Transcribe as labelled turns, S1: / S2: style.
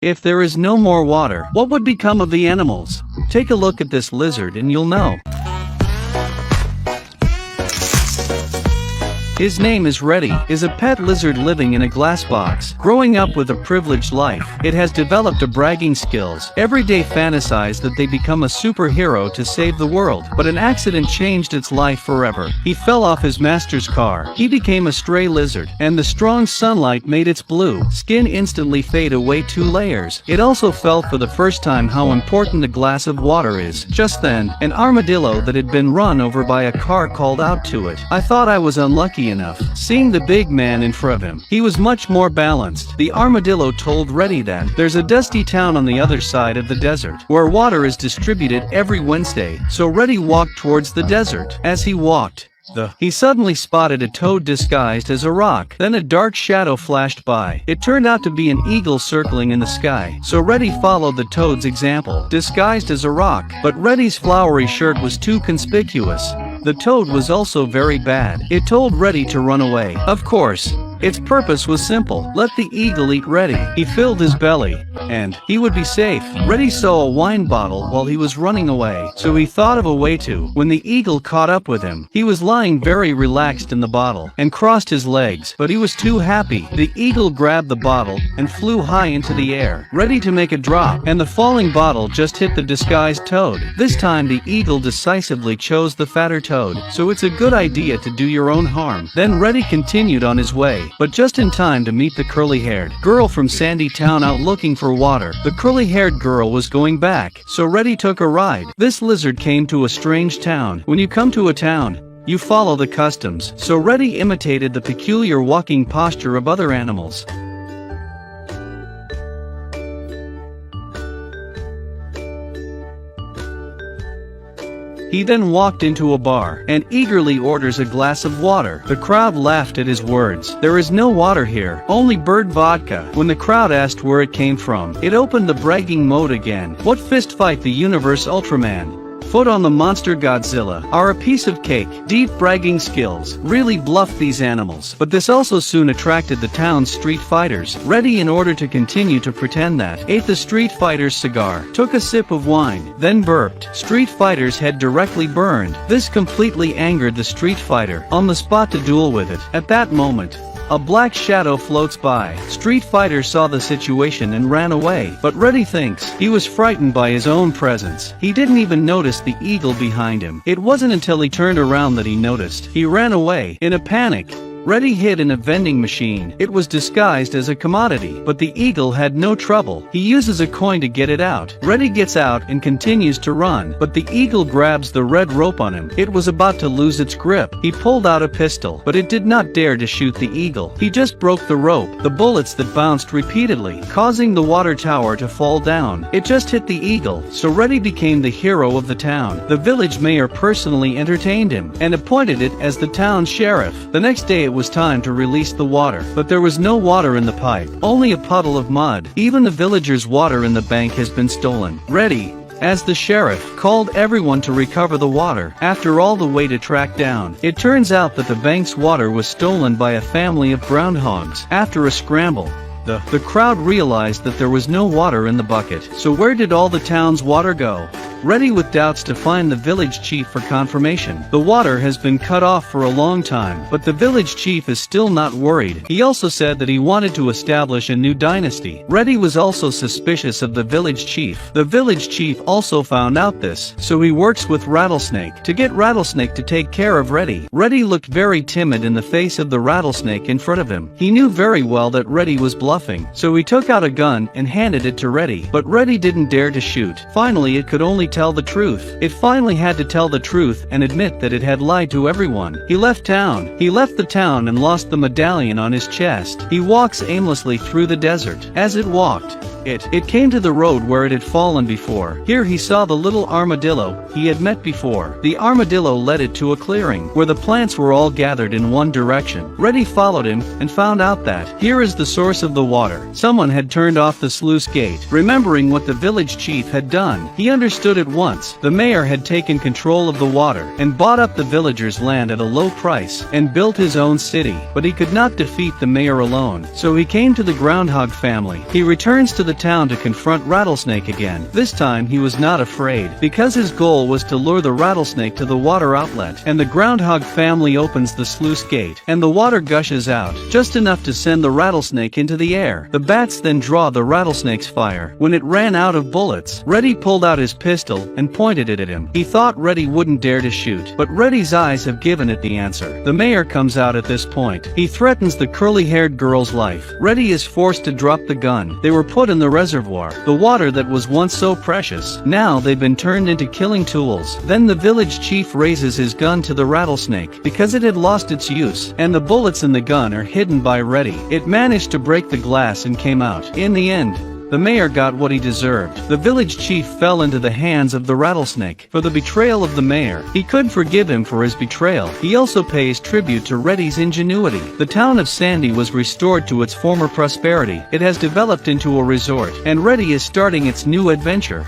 S1: If there is no more water, what would become of the animals? Take a look at this lizard and you'll know. His name is Reddy, is a pet lizard living in a glass box. Growing up with a privileged life, it has developed a bragging skills. Every day fantasize that they become a superhero to save the world. But an accident changed its life forever. He fell off his master's car. He became a stray lizard, and the strong sunlight made its blue skin instantly fade away 2 layers. It also felt for the first time how important a glass of water is. Just then, an armadillo that had been run over by a car called out to it. I thought I was unlucky enough. Seeing the big man in front of him, he was much more balanced. The armadillo told Reddy that there's a dusty town on the other side of the desert, where water is distributed every Wednesday. So Reddy walked towards the desert. As he walked, he suddenly spotted a toad disguised as a rock. Then a dark shadow flashed by. It turned out to be an eagle circling in the sky. So Reddy followed the toad's example, disguised as a rock. But Reddy's flowery shirt was too conspicuous. The toad was also very bad. It told Reddy to run away. Of course, its purpose was simple. Let the eagle eat Reddy. He filled his belly, and he would be safe. Reddy saw a wine bottle while he was running away, so he thought of a way to. When the eagle caught up with him, he was lying very relaxed in the bottle, and crossed his legs, but he was too happy. The eagle grabbed the bottle, and flew high into the air, ready to make a drop, and the falling bottle just hit the disguised toad. This time the eagle decisively chose the fatter toad, so it's a good idea to do your own harm. Then Reddy continued on his way, but just in time to meet the curly-haired girl from Sandy Town out looking for water. The curly-haired girl was going back, so Reddy took a ride. This lizard came to a strange town. When you come to a town, you follow the customs, so Reddy imitated the peculiar walking posture of other animals. He then walked into a bar, and eagerly orders a glass of water. The crowd laughed at his words. There is no water here, only bird vodka. When the crowd asked where it came from, it opened the bragging mode again. What fist fight the universe Ultraman? Foot on the monster Godzilla are a piece of cake. Deep bragging skills really bluffed these animals. But this also soon attracted the town's street fighters. Reddy, in order to continue to pretend that, ate the street fighter's cigar, took a sip of wine, then burped. Street fighter's head directly burned. This completely angered the street fighter, on the spot to duel with it. At that moment, a black shadow floats by. Street Fighter saw the situation and ran away, but Reddy thinks he was frightened by his own presence. He didn't even notice the eagle behind him. It wasn't until he turned around that he noticed. He ran away. In a panic, Reddy hid in a vending machine. It was disguised as a commodity, but the eagle had no trouble. He uses a coin to get it out. Reddy gets out and continues to run, but the eagle grabs the red rope on him. It was about to lose its grip. He pulled out a pistol, but it did not dare to shoot the eagle. He just broke the rope. The bullets that bounced repeatedly, causing the water tower to fall down. It just hit the eagle, so Reddy became the hero of the town. The village mayor personally entertained him, and appointed it as the town sheriff. The next day it was time to release the water, but there was no water in the pipe, only a puddle of mud. Even the villagers' water in the bank has been stolen. Reddy, as the sheriff, called everyone to recover the water. After all the way to track down, it turns out that the bank's water was stolen by a family of groundhogs. After a scramble, the crowd realized that there was no water in the bucket. So where did all the town's water go? Reddy with doubts to find the village chief for confirmation. The water has been cut off for a long time, but the village chief is still not worried. He also said that he wanted to establish a new dynasty. Reddy was also suspicious of the village chief. The village chief also found out this, so he works with Rattlesnake to get Rattlesnake to take care of Reddy. Reddy looked very timid in the face of the rattlesnake in front of him. He knew very well that Reddy was bluffing, so he took out a gun and handed it to Reddy. But Reddy didn't dare to shoot. Finally, it could only tell the truth. It finally had to tell the truth and admit that it had lied to everyone. He left town. He left the town and lost the medallion on his chest. He walks aimlessly through the desert. As it walked, it came to the road where it had fallen before. Here he saw the little armadillo he had met before. The armadillo led it to a clearing, where the plants were all gathered in one direction. Reddy followed him, and found out that here is the source of the water. Someone had turned off the sluice gate. Remembering what the village chief had done, he understood at once. The mayor had taken control of the water, and bought up the villagers' land at a low price, and built his own city. But he could not defeat the mayor alone, so he came to the groundhog family. He returns to the town to confront Rattlesnake again. This time he was not afraid, because his goal was to lure the rattlesnake to the water outlet, and the groundhog family opens the sluice gate, and the water gushes out, just enough to send the rattlesnake into the air. The bats then draw the rattlesnake's fire. When it ran out of bullets, Reddy pulled out his pistol and pointed it at him. He thought Reddy wouldn't dare to shoot, but Reddy's eyes have given it the answer. The mayor comes out at this point. He threatens the curly-haired girl's life. Reddy is forced to drop the gun. They were put in the reservoir, the water that was once so precious. Now they've been turned into killing tools. Then the village chief raises his gun to the rattlesnake, because it had lost its use, and the bullets in the gun are hidden by Reddy. It managed to break the glass and came out. In the end, the mayor got what he deserved. The village chief fell into the hands of the rattlesnake for the betrayal of the mayor. He could forgive him for his betrayal. He also pays tribute to Reddy's ingenuity. The town of Sandy was restored to its former prosperity. It has developed into a resort, and Reddy is starting its new adventure.